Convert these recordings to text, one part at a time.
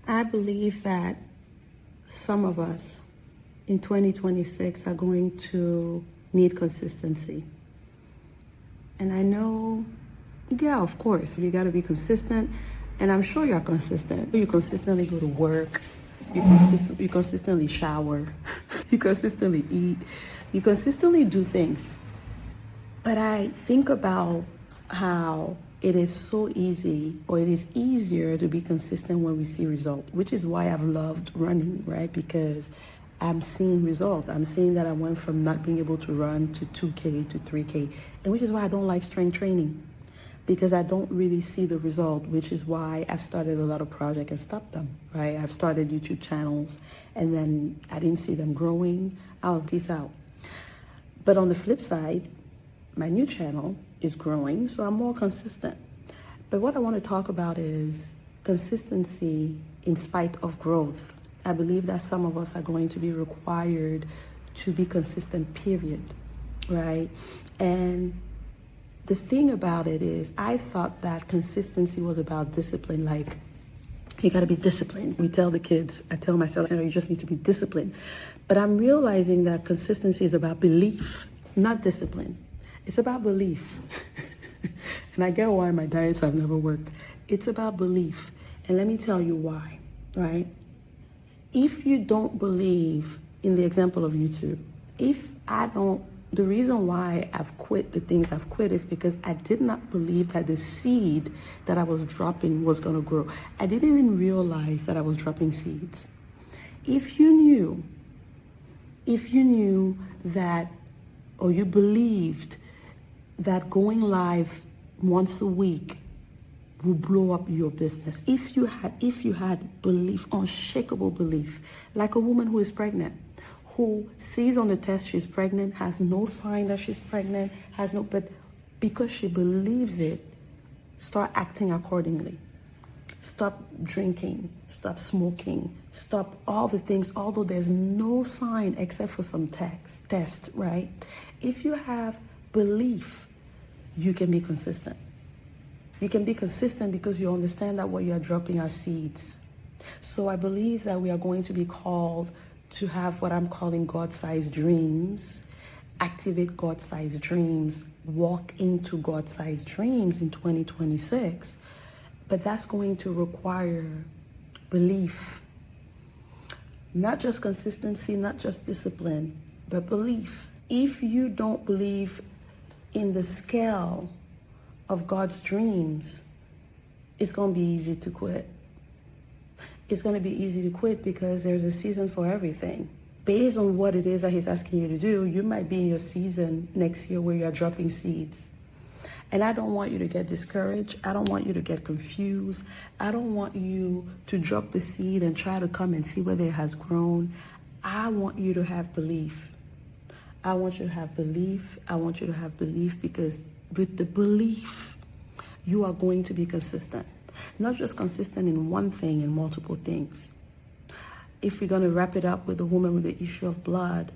I believe that some of us in 2026 are going to need consistency. And I know, yeah, of course, you got to be consistent. And I'm sure you're consistent. You consistently go to work. You consistently shower. You consistently eat. You consistently do things. But I think about how it is so easy, or it is easier to be consistent when we see results, which is why I've loved running, right? Because I'm seeing results. I'm seeing that I went from not being able to run to 2K to 3K, and which is why I don't like strength training, because I don't really see the result, which is why I've started a lot of projects and stopped them, right? I've started YouTube channels, and then I didn't see them growing. Peace out. But on the flip side, my new channel is growing, so I'm more consistent. But what I want to talk about is consistency in spite of growth. I believe that some of us are going to be required to be consistent, period, right? And the thing about it is, I thought that consistency was about discipline, like, you gotta be disciplined. We tell the kids, I tell myself, you just need to be disciplined. But I'm realizing that consistency is about belief, not discipline. It's about belief. And I get why my diets have never worked. It's about belief. And let me tell you why, right? If you don't believe, in the example of YouTube, the reason why I've quit the things I've quit is because I did not believe that the seed that I was dropping was gonna grow. I didn't even realize that I was dropping seeds. If you knew that, or you believed that going live once a week will blow up your business, if you had belief, unshakable belief, like a woman who is pregnant, who sees on the test she's pregnant, has no sign that she's pregnant, but because she believes it, start acting accordingly. Stop drinking, stop smoking, stop all the things, although there's no sign except for some test, right? If you have belief, you can be consistent. You can be consistent because you understand that what you're dropping are seeds. So I believe that we are going to be called to have what I'm calling God-sized dreams, activate God-sized dreams, walk into God-sized dreams in 2026. But that's going to require belief. Not just consistency, not just discipline, but belief. If you don't believe in the scale of God's dreams, it's going to be easy to quit. It's going to be easy to quit because there's a season for everything. Based on what it is that He's asking you to do, you might be in your season next year where you're dropping seeds. And I don't want you to get discouraged. I don't want you to get confused. I don't want you to drop the seed and try to come and see whether it has grown. I want you to have belief. I want you to have belief. I want you to have belief because with the belief, you are going to be consistent. Not just consistent in one thing, in multiple things. If we're going to wrap it up with the woman with the issue of blood,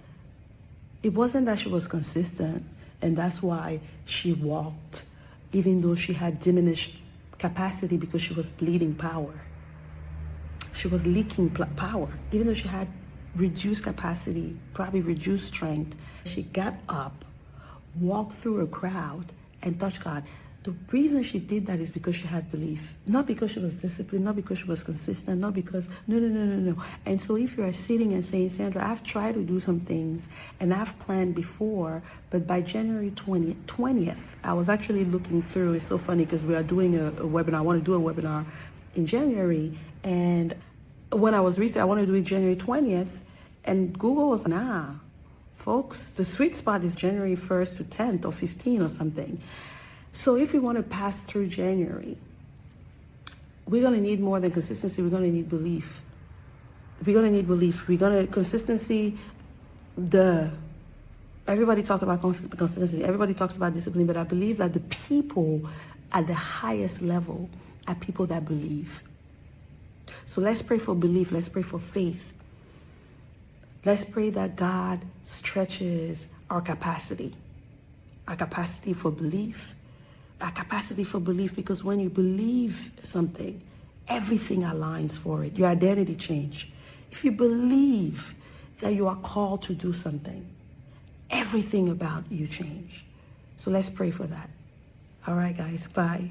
it wasn't that she was consistent and that's why she walked, even though she had diminished capacity because she was bleeding power. She was leaking power, even though she had reduced capacity, probably reduced strength. She got up, walked through a crowd, and touched God. The reason she did that is because she had belief. Not because she was disciplined, not because she was consistent, not because, no. And so if you are sitting and saying, Sandra, I've tried to do some things and I've planned before, but by January 20th, I was actually looking through, it's so funny because we are doing a webinar, I want to do a webinar in January, and when I was researching, I want to do it January 20th, and Google was, folks, the sweet spot is January 1st to 10th or 15th or something. So if we want to pass through January, we're going to need more than consistency. We're going to need belief. We're going to need belief. Consistency, everybody talks about consistency. Everybody talks about discipline, but I believe that the people at the highest level are people that believe. So let's pray for belief. Let's pray for faith. Let's pray that God stretches our capacity for belief. Our capacity for belief, because when you believe something everything aligns for it. Your identity change. If you believe that you are called to do something, everything about you change. So let's pray for that. All right, guys. Bye.